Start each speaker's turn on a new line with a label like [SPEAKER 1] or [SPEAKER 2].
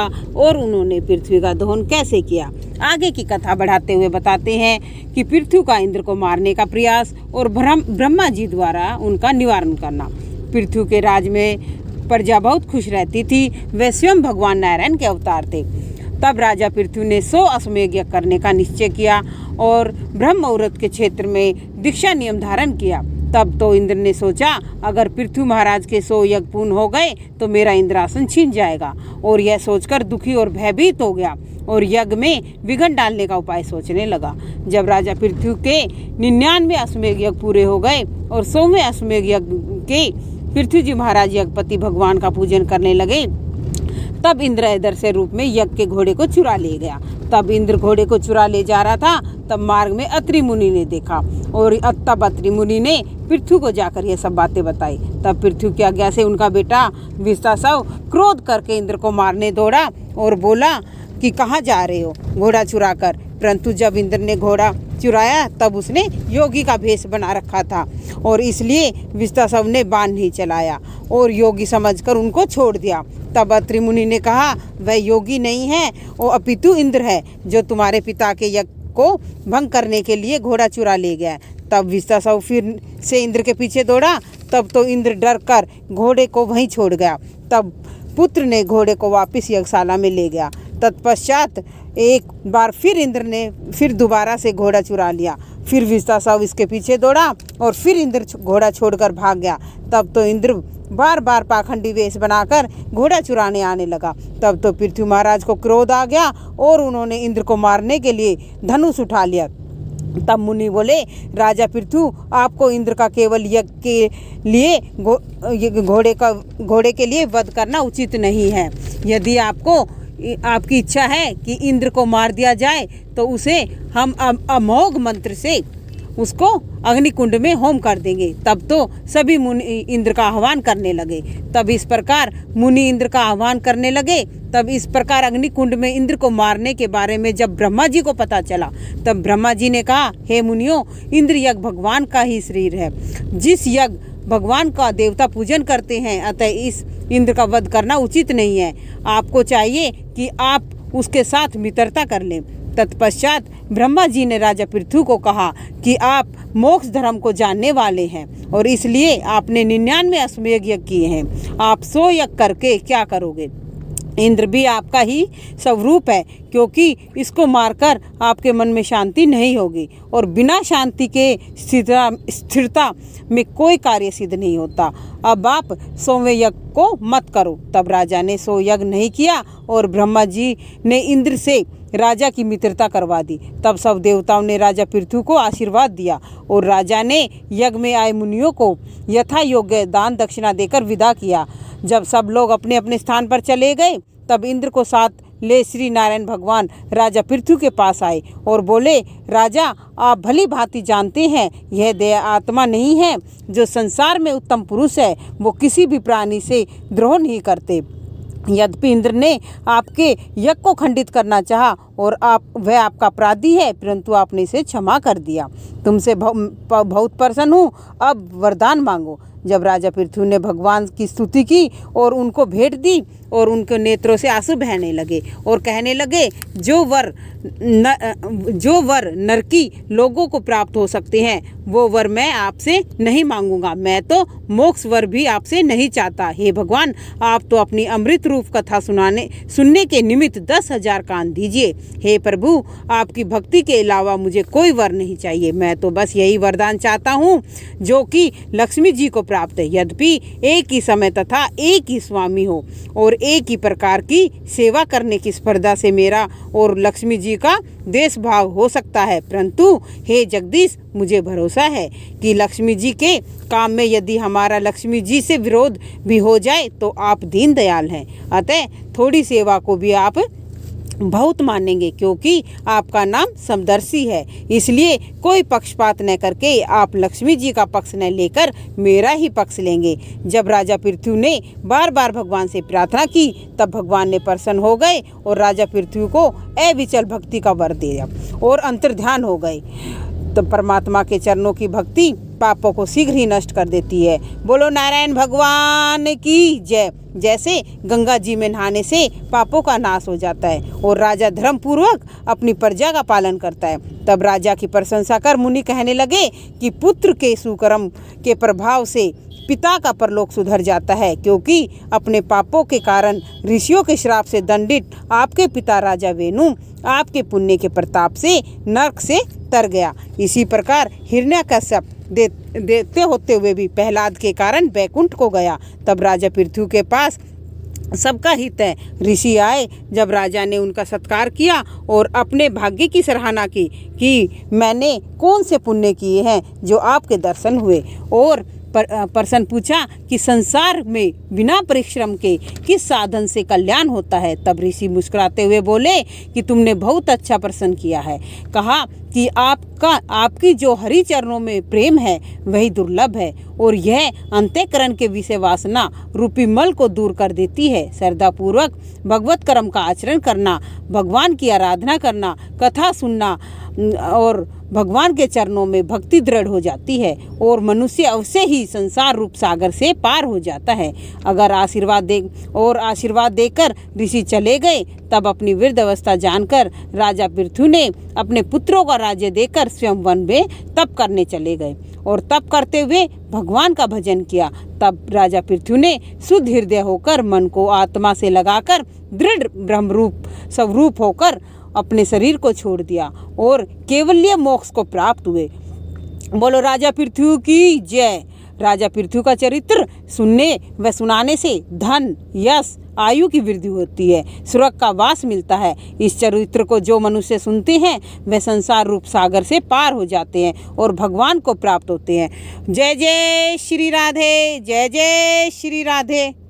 [SPEAKER 1] किया और उन्होंने पृथ्वी का दहन कैसे किया। आगे की कथा बढ़ाते हुए बताते हैं कि पृथ्वी का इंद्र को मारने का प्रयास और ब्रह्मा जी द्वारा उनका निवारण करना। पृथ्वी के राज में प्रजा बहुत खुश रहती थी। वे स्वयं भगवान नारायण के अवतार थे। तब राजा पृथ्वी ने 100 अश्वमेध यज्ञ करने का निश्चय किया और ब्रह्म मुहूर्त के क्षेत्र में दीक्षा नियम धारण किया। तब तो इंद्र ने सोचा, अगर पृथ्वी महाराज के 100 यज्ञ पूर्ण हो गए तो मेरा इंद्रासन छीन जाएगा, और यह सोचकर दुखी और भयभीत हो गया और यज्ञ में विघ्न डालने का उपाय सोचने लगा। जब राजा पृथ्वी के 99 अश्वमेध यज्ञ पूरे हो गए और 100वें अश्वमेध यज्ञ के पृथ्वी जी महाराज यज्ञपति भगवान का पूजन करने लगे, तब इंद्र ऐदर्श रूप में यज्ञ के घोड़े को चुरा ले गया। तब इंद्र घोड़े को चुरा ले जा रहा था, तब मार्ग में अत्रि मुनि ने देखा और तब अत्रि मुनि ने पृथ्वी को जाकर ये सब बातें बताई। तब पृथ्वी की आज्ञा से उनका बेटा विश्वासव क्रोध करके इंद्र को मारने दौड़ा और बोला कि कहाँ जा रहे हो घोड़ा चुरा कर। परंतु जब इंद्र ने घोड़ा चुराया तब उसने योगी का भेष बना रखा था और इसलिए विश्वासव ने बाण नहीं चलाया और योगी समझकर उनको छोड़ दिया। तब अत्रि मुनि ने कहा, वह योगी नहीं है, वो अपितु इंद्र है जो तुम्हारे पिता के यज्ञ को भंग करने के लिए घोड़ा चुरा ले गया। तब विश्वासव फिर से इंद्र के पीछे दौड़ा। तब तो इंद्र डर कर घोड़े को वहीं छोड़ गया। तब पुत्र ने घोड़े को वापस यज्ञशाला में ले गया। तत्पश्चात एक बार फिर इंद्र ने फिर दोबारा से घोड़ा चुरा लिया। फिर विश्वासव इसके पीछे दौड़ा और फिर इंद्र घोड़ा छोड़कर भाग गया। तब तो इंद्र बार बार पाखंडी वेश बनाकर घोड़ा चुराने आने लगा। तब तो पृथ्वी महाराज को क्रोध आ गया और उन्होंने इंद्र को मारने के लिए धनुष उठा लिया। तब मुनि बोले, राजा पृथ्वी, आपको इंद्र का केवल यज्ञ के लिए घोड़े के लिए वध करना उचित नहीं है। यदि आपकी इच्छा है कि इंद्र को मार दिया जाए तो उसे हम अमोघ मंत्र से उसको अग्निकुंड में होम कर देंगे। तब तो सभी मुनि इंद्र का आह्वान करने लगे। तब इस प्रकार मुनि इंद्र का आह्वान करने लगे। तब इस प्रकार अग्निकुंड में इंद्र को मारने के बारे में जब ब्रह्मा जी को पता चला, तब ब्रह्मा जी ने कहा, हे मुनियों, इंद्र यज्ञ भगवान का ही शरीर है। जिस यज्ञ भगवान का देवता पूजन करते हैं, अतः इस इंद्र का वध करना उचित नहीं है। आपको चाहिए कि आप उसके साथ मित्रता कर लें। तत्पश्चात ब्रह्मा जी ने राजा पृथ्वी को कहा कि आप मोक्ष धर्म को जानने वाले हैं और इसलिए आपने 99 अश्वमेध यज्ञ किए हैं। आप 100 यज्ञ करके क्या करोगे? इंद्र भी आपका ही स्वरूप है, क्योंकि इसको मारकर आपके मन में शांति नहीं होगी और बिना शांति के स्थिरता में कोई कार्य सिद्ध नहीं होता। अब आप 100वें यज्ञ को मत करो। तब राजा ने 100 यज्ञ नहीं किया और ब्रह्मा जी ने इंद्र से राजा की मित्रता करवा दी। तब सब देवताओं ने राजा पृथ्वी को आशीर्वाद दिया और राजा ने यज्ञ में आए मुनियों को यथा योग्य दान दक्षिणा देकर विदा किया। जब सब लोग अपने अपने स्थान पर चले गए, तब इंद्र को साथ ले श्री नारायण भगवान राजा पृथ्वी के पास आए और बोले, राजा, आप भली भांति जानते हैं यह दया आत्मा नहीं है। जो संसार में उत्तम पुरुष है वो किसी भी प्राणी से द्रोह नहीं करते। यद्यपि इंद्र ने आपके यज्ञ को खंडित करना चाहा और वह आपका अपराधी है, परंतु आपने इसे क्षमा कर दिया। तुमसे बहुत प्रसन्न हूँ, अब वरदान मांगो। जब राजा पृथ्वी ने भगवान की स्तुति की और उनको भेंट दी और उनके नेत्रों से आंसू बहने लगे और कहने लगे, जो वर नरकी लोगों को प्राप्त हो सकते हैं वो वर मैं आपसे नहीं मांगूंगा। मैं तो मोक्ष वर भी आपसे नहीं चाहता। हे भगवान, आप तो अपनी अमृत रूप कथा सुनने के निमित्त 10,000 कान दीजिए। हे प्रभु, आपकी भक्ति के अलावा मुझे कोई वर नहीं चाहिए। मैं तो बस यही वरदान चाहता हूँ जो कि लक्ष्मी जी को प्राप्त है। यद्यपि एक ही समय तथा एक ही स्वामी हो और एक ही प्रकार की सेवा करने की स्पर्धा से मेरा और लक्ष्मी जी का देश भाव हो सकता है, परंतु हे जगदीश, मुझे भरोसा है कि लक्ष्मी जी के काम में यदि हमारा लक्ष्मी जी से विरोध भी हो जाए तो आप दीन दयाल हैं, अतः थोड़ी सेवा को भी आप बहुत मानेंगे, क्योंकि आपका नाम समदर्शी है। इसलिए कोई पक्षपात न करके आप लक्ष्मी जी का पक्ष न लेकर मेरा ही पक्ष लेंगे। जब राजा पृथ्वी ने बार बार भगवान से प्रार्थना की, तब भगवान ने प्रसन्न हो गए और राजा पृथ्वी को अविचल भक्ति का वर दिया और अंतर्ध्यान हो गए। तो परमात्मा के चरणों की भक्ति पापों को शीघ्र ही नष्ट कर देती है। बोलो नारायण भगवान की जय। जैसे गंगा जी में नहाने से पापों का नाश हो जाता है और राजा धर्म पूर्वक अपनी प्रजा का पालन करता है। तब राजा की प्रशंसा कर मुनि कहने लगे कि पुत्र के सुकर्म के प्रभाव से पिता का परलोक सुधर जाता है, क्योंकि अपने पापों के कारण ऋषियों के श्राप से दंडित आपके पिता राजा वेणु आपके पुण्य के प्रताप से नरक से तर गया। इसी प्रकार हिरण्यकश्यप देते होते हुए भी प्रहलाद के कारण बैकुंठ को गया। तब राजा पृथ्वी के पास सबका हित है ऋषि आए। जब राजा ने उनका सत्कार किया और अपने भाग्य की सराहना की कि मैंने कौन से पुण्य किए हैं जो आपके दर्शन हुए, और प्रश्न पूछा कि संसार में बिना परिश्रम के किस साधन से कल्याण होता है। तब ऋषि मुस्कुराते हुए बोले कि तुमने बहुत अच्छा प्रश्न किया है। कहा कि आपकी जो हरि चरणों में प्रेम है वही दुर्लभ है और यह अंतःकरण के विषय वासना रूपी मल को दूर कर देती है। श्रद्धापूर्वक भगवत कर्म का आचरण करना, भगवान की आराधना करना, कथा सुनना और भगवान के चरणों में भक्ति दृढ़ हो जाती है और मनुष्य अवश्य ही संसार रूप सागर से पार हो जाता है। अगर आशीर्वाद देकर ऋषि चले गए। तब अपनी वृद्ध अवस्था जानकर राजा पृथु ने अपने पुत्रों का राज्य देकर स्वयं वन में तप करने चले गए और तप करते हुए भगवान का भजन किया। तब राजा पृथु ने शुद्ध हृदय होकर मन को आत्मा से लगाकर दृढ़ ब्रह्मरूप स्वरूप होकर अपने शरीर को छोड़ दिया और केवल्य मोक्ष को प्राप्त हुए। बोलो राजा पृथु की जय। राजा पृथु का चरित्र सुनने व सुनाने से धन, यश, आयु की वृद्धि होती है, स्वर्ग का वास मिलता है। इस चरित्र को जो मनुष्य सुनते हैं वे संसार रूप सागर से पार हो जाते हैं और भगवान को प्राप्त होते हैं। जय जय श्री राधे, जय जय श्री राधे।